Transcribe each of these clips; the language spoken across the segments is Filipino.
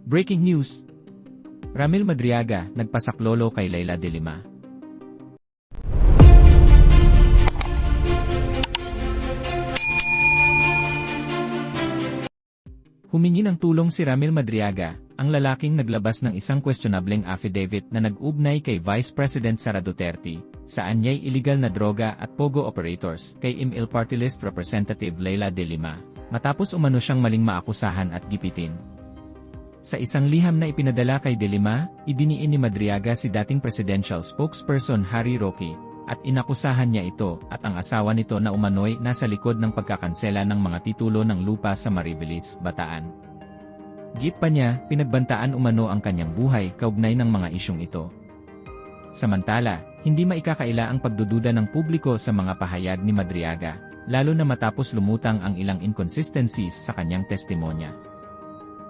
Breaking news! Ramil Madriaga, nagpasaklolo kay Leila de Lima. Humingi ng tulong si Ramil Madriaga, ang lalaking naglabas ng isang questionableng affidavit na nag-ugnay kay Vice President Sara Duterte, sa anyay illegal na droga at pogo operators kay ML Party List Representative Leila de Lima, matapos umano siyang maling maakusahan at gipitin. Sa isang liham na ipinadala kay De Lima, idiniin ni Madriaga si dating presidential spokesperson Harry Roque, at inakusahan niya ito at ang asawa nito na umano'y nasa likod ng pagkakansela ng mga titulo ng lupa sa Mariveles, Bataan. Git pa niya, pinagbantaan umano ang kanyang buhay kaugnay ng mga isyong ito. Samantala, hindi maikakaila ang pagdududa ng publiko sa mga pahayag ni Madriaga, lalo na matapos lumutang ang ilang inconsistencies sa kanyang testimonya.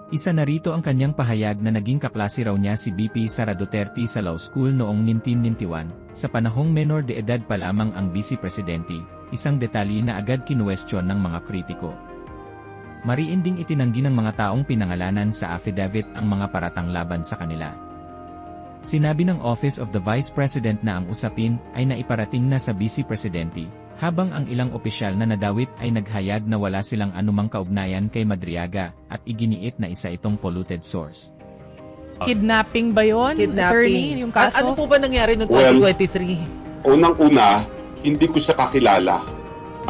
Isa na rito ang kanyang pahayag na naging kaklase raw niya si BP Sara Duterte sa law school noong 1991, sa panahong menor de edad pa lamang ang Vice Presidente, isang detalye na agad kinuwestiyon ng mga kritiko. Mariin ding itinanggi ng mga taong pinangalanan sa affidavit ang mga paratang laban sa kanila. Sinabi ng Office of the Vice President na ang usapin ay naiparating na sa Vice Presidente, habang ang ilang opisyal na nadawit ay naghayag na wala silang anumang kaugnayan kay Madriaga at iginiit na isa itong polluted source. Kidnapping ba yun? Kidnapping. Attorney, yung kaso? Ano po ba nangyari noong Well, 2023? Unang-una, hindi ko siya kakilala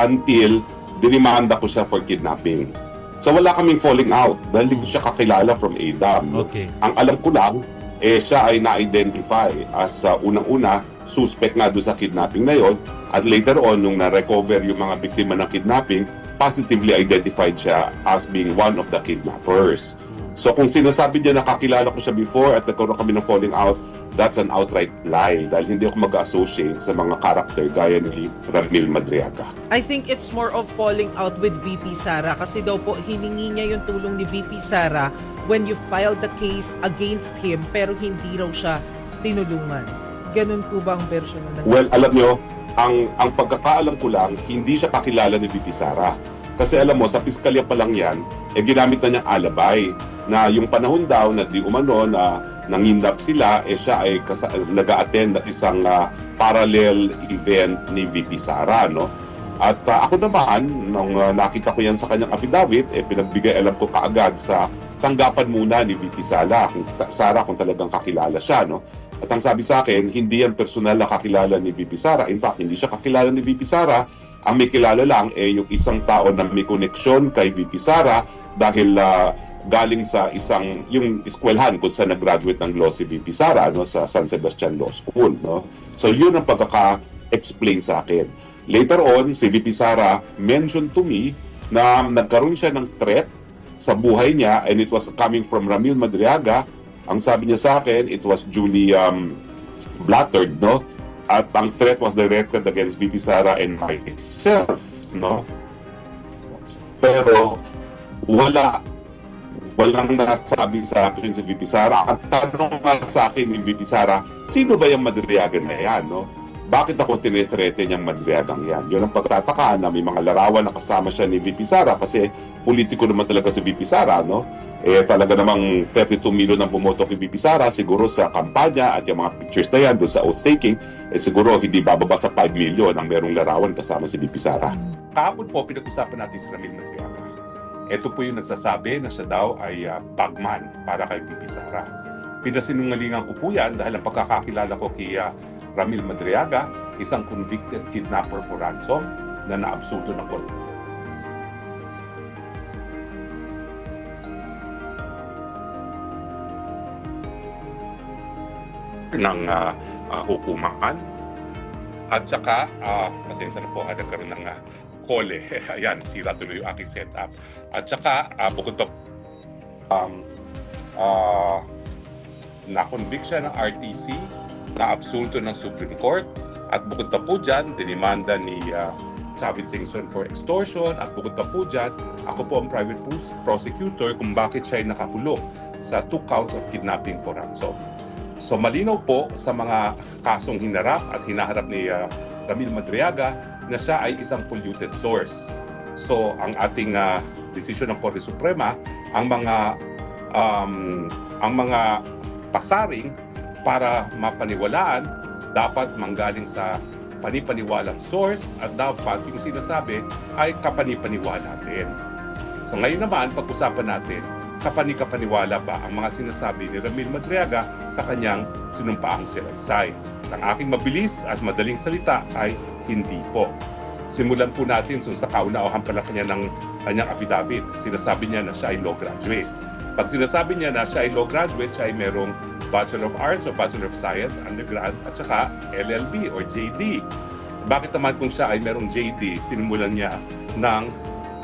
until dinimanda ko siya for kidnapping. So wala kaming falling out dahil hindi ko siya kakilala from ADAM. Okay. Ang alam ko lang, siya ay na-identify as unang-una, suspect nga doon sa kidnapping na yon. At later on, nung na-recover yung mga biktima ng kidnapping, positively identified siya as being one of the kidnappers. So kung sinasabi niya nakakilala ko siya before at nagkaroon kami ng falling out, that's an outright lie dahil hindi ako mag-associate sa mga character gaya ni Ramil Madriaga. I think it's more of falling out with VP Sara kasi daw po hiningi niya yung tulong ni VP Sara when you filed the case against him pero hindi raw siya tinulungan. Ganun po ba ang version ng Well, alam nyo, ang pagkakaalam ko lang, hindi siya kakilala ni VP Sara. Kasi alam mo, sa piskalya pa lang yan, ginamit na niyang alabay na yung panahon daw na di umano na nangindap sila, siya ay nag-a-attend ng isang parallel event ni VP Sara, no? At ako naman, nung nakita ko yan sa kanyang affidavit, pinagbigay alam ko kaagad sa tanggapan muna ni VP Sara kung talagang kakilala siya, no? At ang sabi sa akin, hindi yan personal na kakilala ni VP Sara. In fact, hindi siya kakilala ni VP Sara. Ang may kilala lang yung isang tao na may koneksyon kay VP Sara dahil galing sa yung eskwelahan kung saan nag-graduate ng law si VP Sara, no, sa San Sebastian Law School. No? So yun ang pagkaka-explain sa akin. Later on, si VP Sara mentioned to me na nagkaroon siya ng threat sa buhay niya and it was coming from Ramil Madriaga. Ang sabi niya sa akin, it was duly blattered, no? At ang threat was directed against VP Sara and myself, no? Pero walang nasabi sa akin si VP Sara. At tanong nga sa akin ni VP Sara, sino ba yung Madriaga na yan, no? Bakit ako tinetrete niyang Madriagang yan? Yun ang pagtataka na may mga larawan na kasama siya ni VP Sara kasi politiko naman talaga si VP Sara, no? Talaga namang 32 million ang bumoto kay VP Sara, siguro sa kampanya at yung mga pictures na yan doon sa oath-taking, siguro hindi bababa sa 5 million ang merong larawan kasama si VP Sara. Kahapon po, pinag-usapan natin si Ramil Madriaga. Ito po yung nagsasabi na siya daw ay bagman para kay VP Sara. Pinasinungalingan ko po yan dahil ang pagkakakilala ko kay Ramil Madriaga, isang convicted kidnapper for ransom na naabsulto ng korte ng hukuman. At saka, pasensya na po, nagkaroon ng kole. Ayan, sira tuloy yung aking setup. At saka, bukod pa, na-convict siya ng RTC, na-absulto ng Supreme Court, at bukod pa po dyan, dinimanda ni Chavit Singson for extortion, at bukod pa po dyan, ako po ang private prosecutor kung bakit siya ay nakakulong sa 2 counts of kidnapping for ransom. So malinaw po sa mga kasong hinarap at hinaharap ni Ramil Madriaga na siya ay isang polluted source. So ang ating desisyon ng Korte Suprema, ang mga ang mga pasaring para mapaniwalaan dapat manggaling sa panipaniwalang source at dapat yung sinasabi ay kapanipaniwala din. So ngayon naman, pag-usapan natin, kapani-kapaniwala ba ang mga sinasabi ni Ramil Madriaga sa kanyang sinumpaang salaysay? Ang aking mabilis at madaling salita ay hindi po. Simulan po natin sa kauna-uhan pala ng kanyang affidavit. Sinasabi niya na siya ay law graduate. Pag sinasabi niya na siya ay law graduate, siya ay merong Bachelor of Arts o Bachelor of Science, undergrad, at saka LLB or JD. Bakit naman kung siya ay merong JD, sinimulan niya ng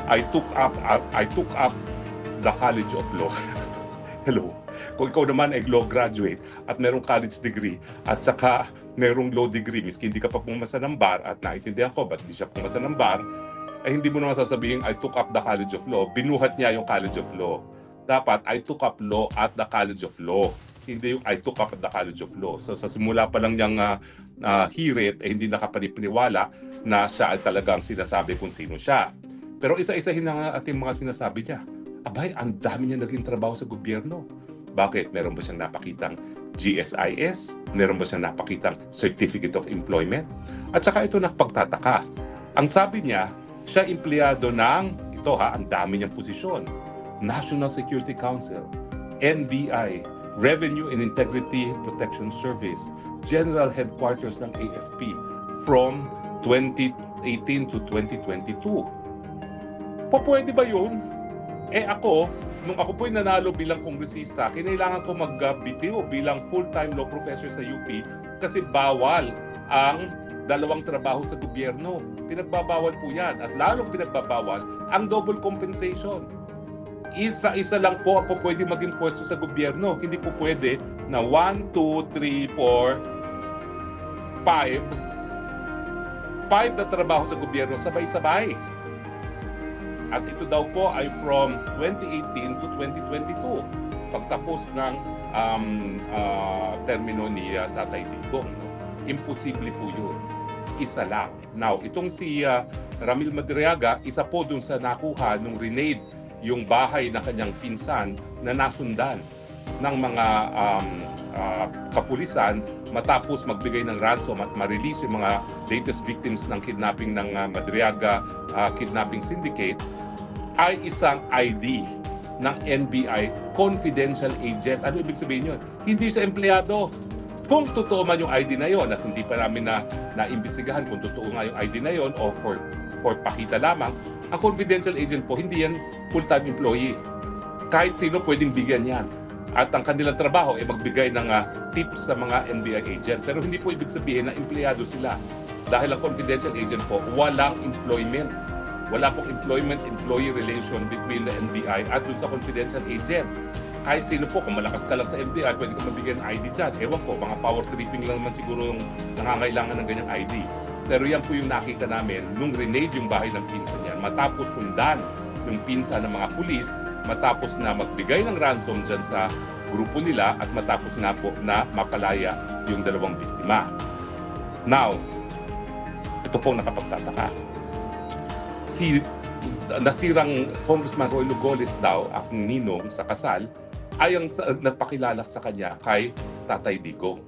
I took up the College of Law. Hello. Kung ikaw naman ay law graduate at merong college degree at saka merong law degree, miski hindi ka pa pumasa ng bar at naiintindihan ko ba't hindi siya pumasa ng bar, ay hindi mo naman sasabihin I took up the College of Law. Binuhat niya yung College of Law. Dapat I took up law at the College of Law. Hindi yung I took up at the College of Law. So sa simula pa lang niyang hirit, hindi nakapanipaniwala na siya ay talagang sinasabi kung sino siya. Pero isa-isahin na ating mga sinasabi niya. Abay, ang dami niya naging trabaho sa gobyerno. Bakit? Meron ba siyang napakitang GSIS? Meron ba siyang napakitang Certificate of Employment? At saka ito nakapagtataka. Ang sabi niya, siya empleyado ng, ang dami niyang posisyon. National Security Council, NBI, Revenue and Integrity Protection Service, General Headquarters ng AFP from 2018 to 2022. Pwede ba yun? Ako, nung ako po'y nanalo bilang kongresista, kinailangan ko mag-BTO bilang full-time law professor sa UP kasi bawal ang dalawang trabaho sa gobyerno. Pinagbabawal po yan. At lalong pinagbabawal ang double compensation. Isa-isa lang po ang pwede maging pwesto sa gobyerno. Hindi po pwede na 1, 2, 3, 4, 5 na trabaho sa gobyerno sabay-sabay. At ito daw po ay from 2018 to 2022. Pagtapos ng termino ni Tatay Digong. Imposible po yun. Isa lang. Now, itong si Ramil Madriaga, isa po dun sa nakuha nung renade yung bahay na kanyang pinsan na nasundan ng mga kapulisan matapos magbigay ng ransom at ma-release yung mga latest victims ng kidnapping ng Madriaga Kidnapping Syndicate ay isang ID ng NBI confidential agent. Ano ibig sabihin yun? Hindi siya empleyado. Kung totoo man yung ID na yon at hindi pa namin na-imbestigahan kung totoo nga yung ID na yon o for pakita lamang, ang confidential agent po, hindi yan full-time employee. Kahit sino pwedeng bigyan yan. At ang kanilang trabaho ay magbigay ng tips sa mga NBI agent. Pero hindi po ibig sabihin na empleyado sila. Dahil ang confidential agent po, walang employment. Wala pong employment-employee relation between the NBI at dun sa confidential agent. Kahit sino po, kung malakas ka lang sa NBI, pwede ka mabigyan ng ID dyan. Ewan ko, mga power tripping lang naman siguro yung nangangailangan ng ganyang ID. Pero yan po yung nakita namin nung renade yung bahay ng pinsan niya. Matapos sundan yung pinsan ng mga pulis, matapos na magbigay ng ransom dyan sa grupo nila at matapos na po na mapalaya yung dalawang biktima. Now, ito po nakapagtataka. Si nasirang Congressman Roy Lugoles daw, aking ninong sa kasal, ay ang nagpakilala sa kanya kay Tatay Digong.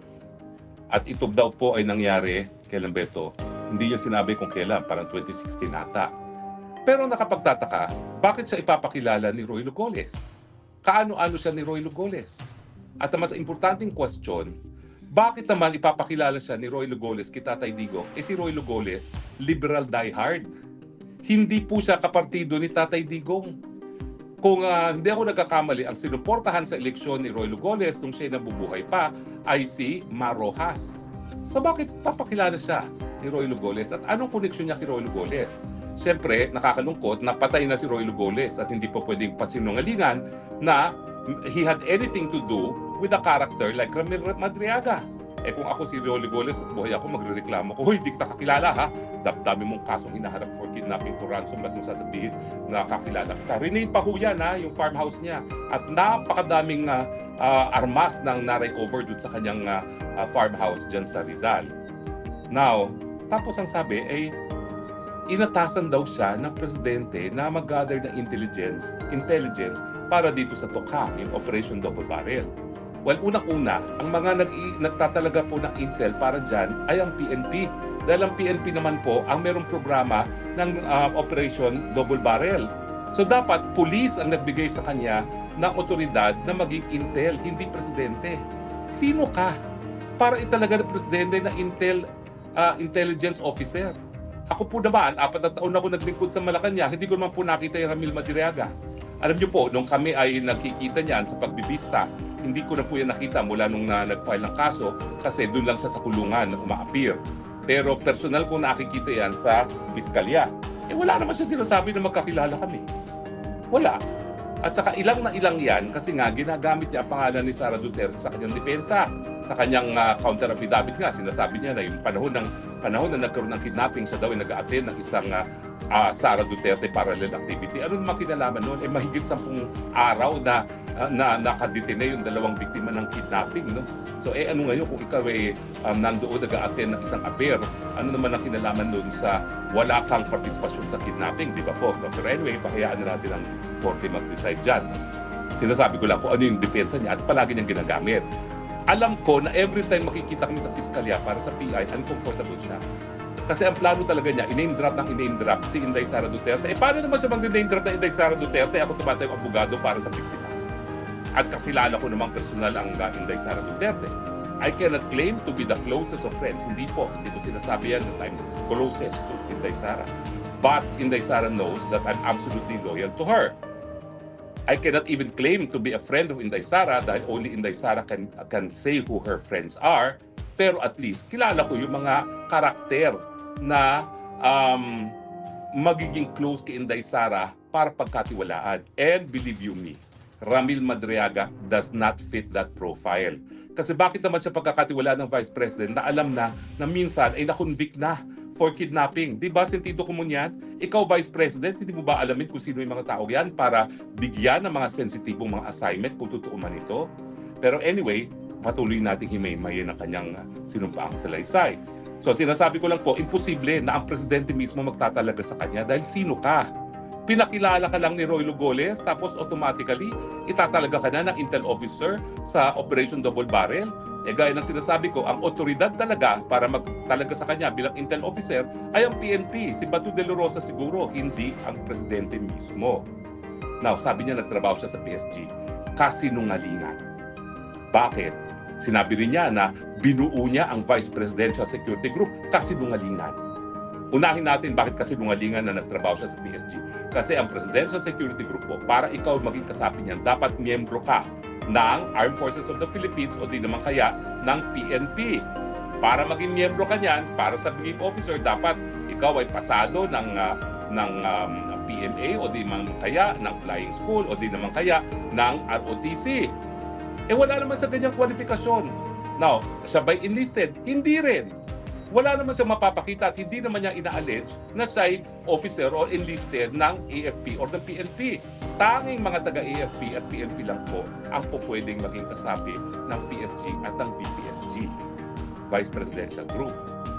At ito daw po ay nangyari, kailan ba ito? Hindi niya sinabi kung kailan, parang 2016 ata. Pero nakapagtataka, bakit siya ipapakilala ni Roy Lugoles? Kaano-ano siya ni Roy Lugoles? At ang mas importanteng question, bakit naman ipapakilala siya ni Roy Lugoles kay Tatay Digong? Si Roy Lugoles, liberal diehard. Hindi po siya kapartido ni Tatay Digong. Kung hindi ako nagkakamali, ang sinuportahan sa eleksyon ni Roy Lugoles nung siya nabubuhay pa ay si Mar Rojas. So bakit papakilala siya ni Roy Lugoles? At anong koneksyon niya kay Roy Lugoles? Siyempre, nakakalungkot, napatay na si Roy Lugoles at hindi pa pwedeng pasinungalingan na he had anything to do with a character like Ramil Madriaga. Kung ako si Roy Lugoles at buhay ako, magrereklamo ko, "Hoy, di kita kakilala ha. Dami mong kasong hinaharap for kidnapping, for ransom, ba't mo sasabihin na kakilala kita?" Renade pa ho yan ha, yung farmhouse niya. At napakadaming armas ng na-recover doon sa kanyang farmhouse dyan sa Rizal. Now, tapos ang sabi ay inatasan daw siya ng presidente na mag-gather ng intelligence para dito sa Tokha, yung Operation Double Barrel. Well, unang-una, ang mga nagtatalaga po ng intel para dyan ay ang PNP. Dahil ang PNP naman po ang merong programa ng Operation Double Barrel. So dapat police ang nagbigay sa kanya ng otoridad na maging intel, hindi presidente. Sino ka para italaga ng presidente na intelligence officer? Ako po naman, 4 na taon ako naglingkod sa Malacanang, hindi ko naman po nakita yung Ramil Madriaga. Alam niyo po, nung kami ay nakikita niyan sa pagbibista, hindi ko na po yan nakita mula nung nag-file ng kaso kasi doon lang siya sa kulungan na uma-appear. Pero personal ko nakikita yan sa piskalya. Wala naman siya sinasabi na magkakilala kami. Wala. At saka ilang na ilang yan kasi nga ginagamit niya ang pangalan ni Sara Duterte sa kanyang depensa. Sa kanyang counter affidavit nga, sinasabi niya na yung panahon na nagkaroon ng kidnapping, siya daw ay nag-a-attend ng isang Sara Duterte parallel activity. Ano naman kinalaman noon? Mahigit 10 araw na nakadetine yung 2 biktima ng kidnapping. No? So ano ngayon kung ikaw ay nandoon nag-a-attend ng isang affair, ano naman ang kinalaman noon sa wala kang partisipasyon sa kidnapping, di ba po? Pero anyway, pahayaan na natin ang korte mag-decide dyan. Sinasabi ko lang kung ano yung depensa niya at palagi niyang ginagamit. Alam ko na every time makikita kami sa piskalya para sa PI, uncomfortable siya. Kasi ang plano talaga niya, in-name drop si Inday Sara Duterte. Paano naman siya mag-name drop na Inday Sara Duterte? Ako tumatayong abogado para sa biktima. At kakilala ko namang personal ang Inday Sara Duterte. I cannot claim to be the closest of friends. Hindi ko sinasabi yan that I'm closest to Inday Sara. But Inday Sara knows that I'm absolutely loyal to her. I cannot even claim to be a friend of Inday Sara dahil only Inday Sara can say who her friends are. Pero at least, kilala ko yung mga karakter na magiging close kay Inday Sara para pagkatiwalaan. And believe you me, Ramil Madriaga does not fit that profile. Kasi bakit naman siya pagkakatiwalaan ng Vice President na alam na minsan ay na-convict na for kidnapping? Di ba, sentido ko mo yan? Ikaw, Vice President, hindi mo ba alamin kung sino yung mga tao yan para bigyan ng mga sensitibong mga assignment kung totoo man ito? Pero anyway, patuloy nating himay-himayin ang kanyang sinumpaang salaysay. So sinasabi ko lang po, imposible na ang presidente mismo magtatalaga sa kanya dahil sino ka? Pinakilala ka lang ni Roy Lugoles tapos automatically itatalaga ka na ng intel officer sa Operation Double Barrel. Gaya ng sinasabi ko, ang otoridad talaga para magtalaga sa kanya bilang intel officer ay ang PNP, si Bato de la Rosa siguro, hindi ang presidente mismo. Now, sabi niya nagtrabaho siya sa PSG. Kasinungalingan. Bakit? Sinabi rin niya na binuo niya ang Vice Presidential Security Group. Kasinungalingan. Unahin natin bakit kasinungalingan na nagtrabaho siya sa PSG. Kasi ang Presidential Security Group po, para ikaw maging kasapi niyan, dapat miyembro ka ng Armed Forces of the Philippines o di naman kaya ng PNP. Para maging miyembro ka niyan, para sa being officer, dapat ikaw ay pasado ng PMA o di naman kaya ng flying school o di naman kaya ng ROTC. Wala naman sa ganyang kwalifikasyon. Now, siya ba'y enlisted? Hindi rin. Wala naman siya mapapakita at hindi naman niya ina-allege na siya'y officer or enlisted ng AFP or ng PNP. Tanging mga taga-AFP at PNP lang po ang po pwedeng maging kasabi ng PSG at ng VPSG, Vice Presidential Group.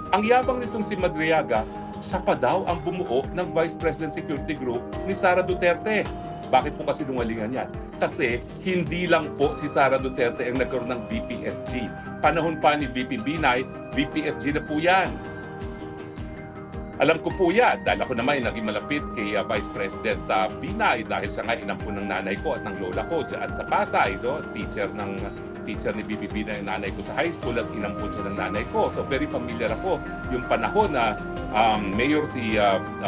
Ang yabang nitong si Madriaga, siya pa daw ang bumuo ng Vice President Security Group ni Sara Duterte. Bakit po kasi nungalingan yan? Kasi hindi lang po si Sara Duterte ang nagkaroon ng VPSG. Panahon pa ni VP Binay, VPSG na po yan. Alam ko po yan dahil ako naman naging malapit kay Vice President Binay dahil siya nga inampun ng nanay ko at ng lola ko dyan sa Pasay. No? Teacher ni VP Binay ang nanay ko sa high school at inampun siya ng nanay ko. So very familiar ako yung panahon na mayor si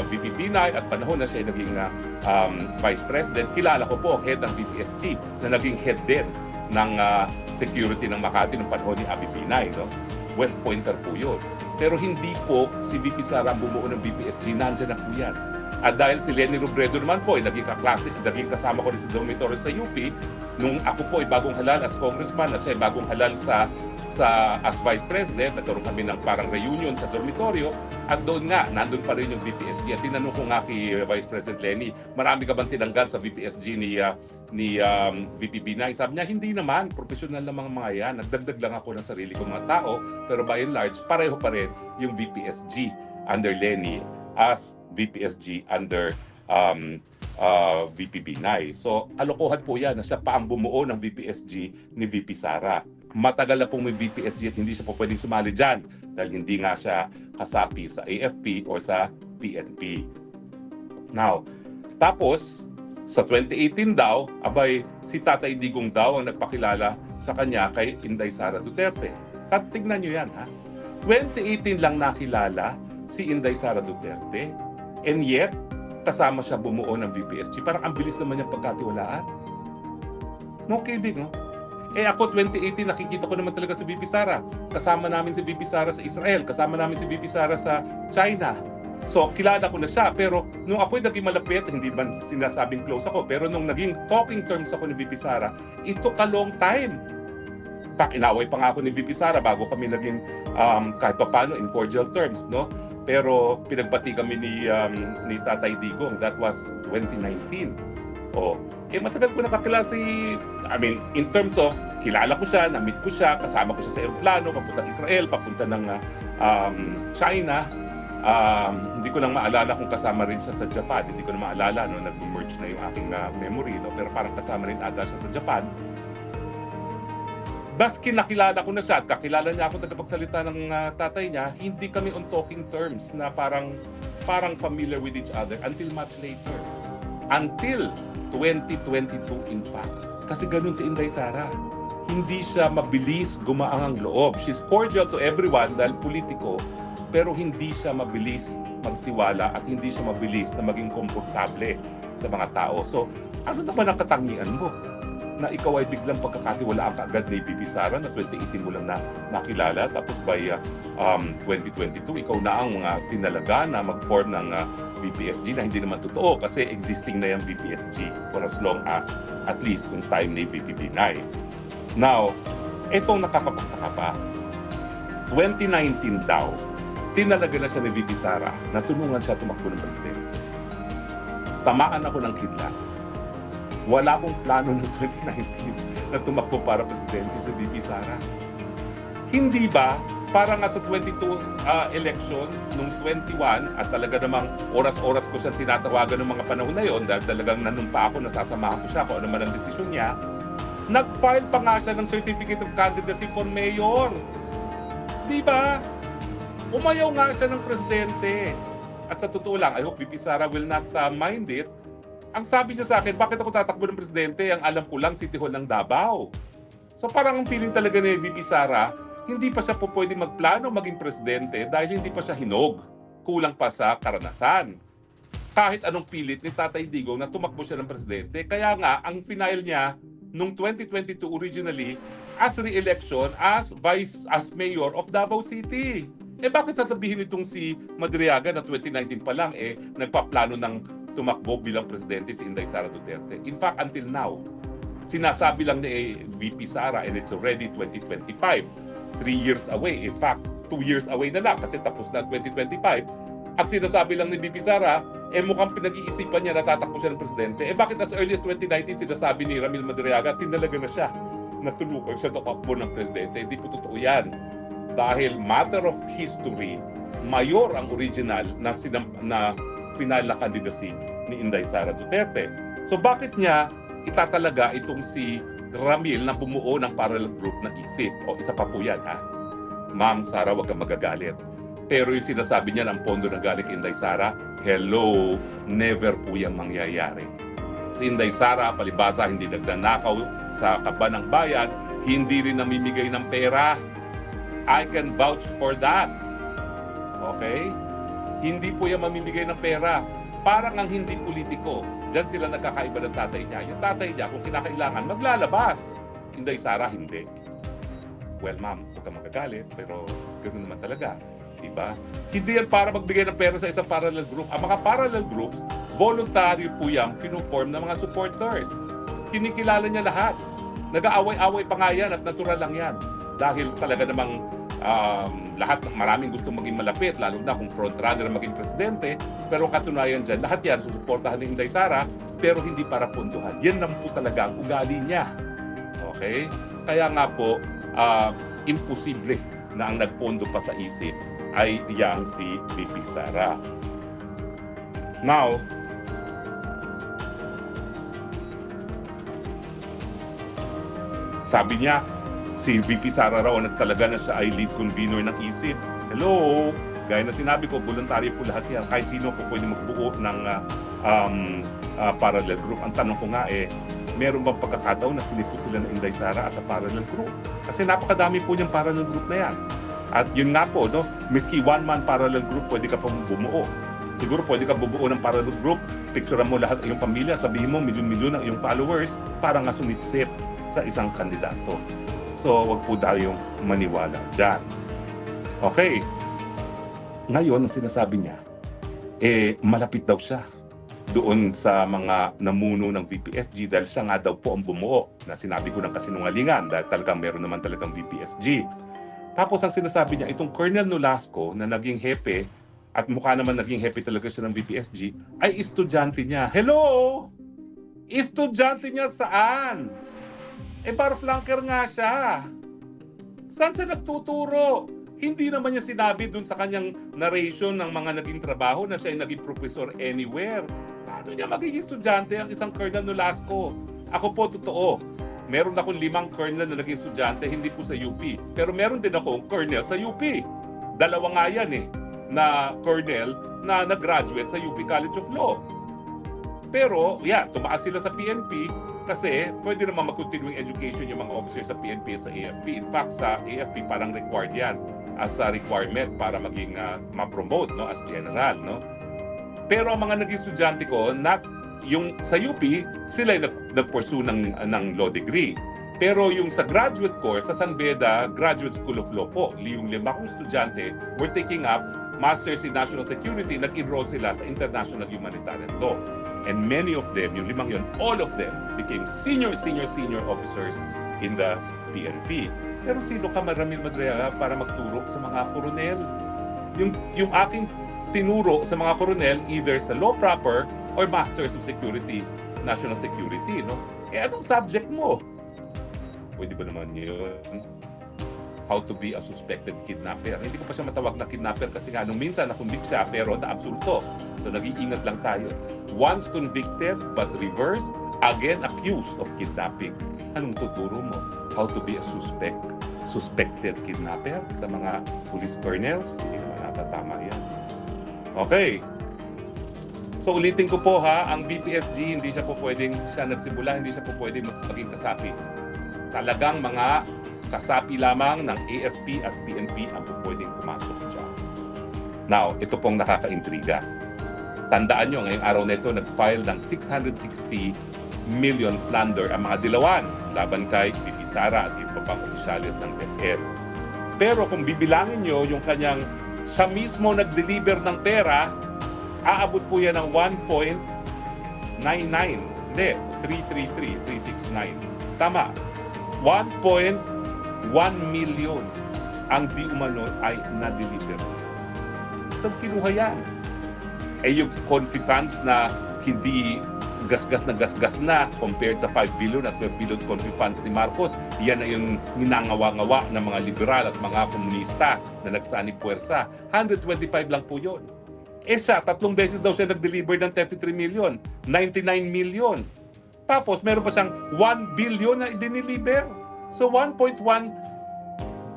VP Binay at panahon na siya naging Vice President. Kilala ko po head ng VPSG na naging head din ng security ng Makati ng panahon ni Abby Binay. No? West Pointer po yun. Pero hindi po si VP Sara ang bumuo ng VPSG, nandyan na po yan. At dahil si Leni Robredo naman po ay naging kasama ko rin sa dormitory sa UP, nung ako po ay bagong halal as congressman at siya ay bagong halal as vice president, nagkaroon kami ng parang reunion sa dormitoryo at doon nga, nandun pa rin yung VPSG. At tinanong ko nga kay Vice President Leni, marami ka bang tinanggal sa VPSG ni VP Binay? Sabi niya, hindi naman, professional na mga yan. Nagdagdag lang ako ng sarili kong mga tao, pero by and large, pareho pa rin yung VPSG under Leni as VPSG under VP Binay. So, kalokohan po yan na siya pa ang bumuo ng VPSG ni VP Sara. Matagal na pong may VPSG at hindi siya po pwedeng sumali dyan dahil hindi nga siya kasapi sa AFP or sa PNP. Now, tapos, sa 2018 daw, abay, si Tatay Digong daw ang nagpakilala sa kanya kay Inday Sara Duterte. At tignan nyo yan, ha? 2018 lang nakilala si Inday Sara Duterte, and yet, kasama siya bumuo ng VPSG. Parang ang bilis naman niyang pagkatiwalaan. No kidding, no? Eh ako, 2018, nakikita ko naman talaga si VP Sara. Kasama namin si VP Sara sa Israel. Kasama namin si VP Sara sa China. So, kilala ko na siya. Pero nung ako'y naging malapit, hindi man sinasabing close ako, pero nung naging talking terms ako ni VP Sara, it took a long time. In fact, inaway pa nga ako ni VP Sara bago kami naging kahit pa paano in cordial terms, no? Pero pinagbati kami ni Tatay Digong. That was 2019. Matagal ko nakakilala in terms of kilala ko siya, na-meet ko siya, kasama ko siya sa aeroplano, papunta Israel, papunta ng China. Hindi ko lang maalala kung kasama rin siya sa Japan. Hindi ko na maalala, no, nag-merge na yung aking memory, no? Pero parang kasama rin ata siya sa Japan. Baski nakilala ko na siya at kakilala niya ako tagapagsalita ng tatay niya, hindi kami on talking terms na parang familiar with each other until much later. Until 2022 in fact. Kasi ganun si Inday Sara. Hindi siya mabilis gumaang ang loob. She's cordial to everyone dahil politiko, pero hindi siya mabilis magtiwala at hindi siya mabilis na maging komportable sa mga tao. So, ano naman ang katangian mo? Na ikaw ay biglang pagkakatiwalaan ka agad ni VP Sara na 2018 mo lang nakilala, tapos by 2022 ikaw na ang tinalaga na mag-form ng VPSG na hindi naman totoo kasi existing na yung VPSG for as long as at least yung time ni VP Binay. Now, itong nakakapagtaka pa, 2019 daw, tinalaga na siya ni VP Sara na tulungan siya tumakbo ng presidente. Tamaan ako ng kidlat. Wala akong plano ng 2019 na tumakbo para presidente sa VP Sara. Hindi ba, para nga sa 22 elections nung 21 at talaga namang oras-oras ko siyang tinatawagan ng mga panahon na yon dahil talagang nanumpa ako, nasasamahan ko siya kung ano man ang desisyon niya, nag-file pa nga siya ng Certificate of Candidacy for Mayor. Di ba? Umayaw nga siya ng presidente. At sa totoo lang, I hope VP Sara will not mind it. Ang sabi niya sa akin, bakit ako tatakbo ng presidente? Ang alam ko lang, City Hall ng Davao. So parang ang feeling talaga ni VP Sara, hindi pa siya po pwede magplano maging presidente dahil hindi pa siya hinog. Kulang pa sa karanasan. Kahit anong pilit ni Tatay Digong na tumakbo siya ng presidente. Kaya nga, ang final niya, nung 2022 originally, as re-election as mayor of Davao City. Bakit sasabihin itong si Madriaga na 2019 pa lang, nagpaplano ng tumakbo bilang presidente si Inday Sara Duterte. In fact, until now, sinasabi lang ni VP Sara and it's already 2025. 3 years away. In fact, 2 years away na lang kasi tapos na 2025. Ang sinasabi lang ni VP Sara, mukhang pinag-iisipan niya na tatakbo siya ng presidente. Bakit as early as 2019 sinasabi ni Ramil Madriaga, tinalaga na siya na tulungan siya tumakbo ng presidente. Hindi po totoo yan. Dahil matter of history, mayor ang original na final na candidacy ni Inday Sara Duterte. So bakit niya itatalaga itong si Ramil na bumuo ng parallel group na isip? Isa pa po yan, ha? Ma'am Sara, wag kang magagalit. Pero yung sinasabi niya ng pondo na galing kay Inday Sara, hello, never po yung mangyayari. Si Inday Sara, palibasa, hindi nagnanakaw sa kaban ng bayan, hindi rin namimigay ng pera. I can vouch for that. Okay? Hindi po yan mamimigay ng pera. Parang ang hindi politiko. Diyan sila nagkakaiba ng tatay niya. Yung tatay niya, kung kinakailangan, maglalabas. Inday Sara, hindi. Well, ma'am, huwag kang magagalit, pero ganoon naman talaga. Diba? Hindi yan para magbigay ng pera sa isang parallel group. Ang mga parallel groups, voluntary po yan, pinuform ng mga supporters. Kinikilala niya lahat. Nag-aaway-away pa nga yan at natural lang yan. Dahil talaga namang maraming gustong maging malapit, lalo na kung frontrunner maging presidente, pero katunayan dyan, lahat yan susuportahan ni Inday Sara, pero hindi para pondohan. Yan lang po talaga ang ugali niya. Okay? Kaya nga po, imposible na ang nagpondo pa sa isip ay yang si VP Sara. Now, sabi niya, si VP Sara raw nagtalaga na siya ay lead convener ng ISIP. Hello! Gaya na sinabi ko, voluntaryo po lahat yan. Kahit sino po pwede magbuo ng parallel group. Ang tanong ko nga meron bang pagkakataon na sinipot sila ng Inday Sara as a parallel group? Kasi napakadami po niyang parallel group na yan. At yun nga po, no, miski one-man parallel group, pwede ka pong bumuo. Siguro pwede ka bubuo ng parallel group, picturean mo lahat ng iyong pamilya, sabihin mo milyon-milyon ng iyong followers para nga sumipsip sa isang kandidato. So, wag po tayong maniwala dyan. Okay. Ngayon, ang sinasabi niya, malapit daw siya doon sa mga namuno ng VPSG dahil siya nga daw po ang bumuo na sinabi ko ng kasinungalingan dahil talagang meron naman talagang VPSG. Tapos ang sinasabi niya, itong Colonel Nolasco na naging hepe at mukha naman naging hepe talaga siya ng VPSG ay estudyante niya. Hello! Estudyante niya saan? Bar flanker nga siya. Saan siya nagtuturo? Hindi naman niya sinabi dun sa kanyang narration ng mga naging trabaho na siya ay naging professor anywhere. Paano niya magiging estudyante ang isang Colonel Nolasco? Ako po, totoo. Meron akong 5 colonel na naging estudyante, hindi po sa UP. Pero meron din akong colonel sa UP. Dalawa nga yan na colonel na nag-graduate sa UP College of Law. Pero, tumaas sila sa PNP kasi pwede naman mag-continuing education yung mga officers sa PNP at sa AFP. In fact, sa AFP parang required yan as a requirement para maging ma-promote as general. No? Pero ang mga naging estudyante ko, yung sa UP, sila ay nag-pursue ng law degree. Pero yung sa graduate course, sa San Beda Graduate School of Law po, yung 5 kong estudyante were taking up Masters in National Security, nag-enroll sila sa International Humanitarian Law. And many of them, yung 5 yun, all of them became senior officers in the PNP. Pero sino ka, Ramil Madriaga, para magturo sa mga koronel? Yung aking tinuro sa mga koronel, either sa law proper or Masters of Security, National Security, no? Anong subject mo? Pwede ba naman yun? How to be a suspected kidnapper. Hindi ko pa siya matawag na kidnapper kasi nga nung minsan na-convict siya pero na-absoluto. So nag-iingat lang tayo. Once convicted but reversed, again accused of kidnapping. Anong tuturo mo? How to be a suspected kidnapper sa mga police colonels? Hindi naman natatama yan. Okay. So ulitin ko po ang VPSG, hindi siya po pwedeng siya nagsimula, hindi siya po pwedeng maging kasapi. Talagang mga kasapi lamang ng AFP at PNP ang po pwedeng pumasok dyan. Now, ito pong nakaka-intriga. Tandaan nyo, ngayong araw na ito, nag-file ng 660 million plunder ang mga dilawan laban kay VP Sara at iba pang opisyalis ng DepEd. Pero kung bibilangin nyo yung kanyang siya mismo nag-deliver ng pera, aabot po yan ng 1.99. Hindi, 369. Tama. 1.1 million ang di umano ay na-deliver. Saan kinuha yan? Yung confi funds na hindi gasgas na compared sa 5 billion at 12 billion confi funds ni Marcos, yan na yung ninangawa-ngawa ng mga liberal at mga komunista na nagsanib puwersa. 125 lang po yun. Siya, 3 beses daw siya nag-deliver ng 33 million, 99 million. Tapos meron pa siyang 1 billion na diniliber. So 1.1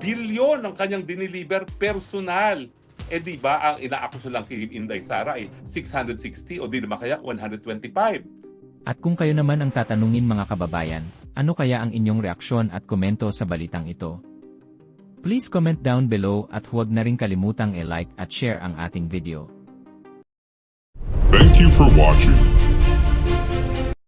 billion ang kanyang diniliber personal. Di ba ang inaakuso lang kay Inday Sara ay 660 o di naman kaya 125. At kung kayo naman ang tatanungin mga kababayan, ano kaya ang inyong reaksyon at komento sa balitang ito? Please comment down below at huwag na rin kalimutang i-like at share ang ating video. Thank you for watching.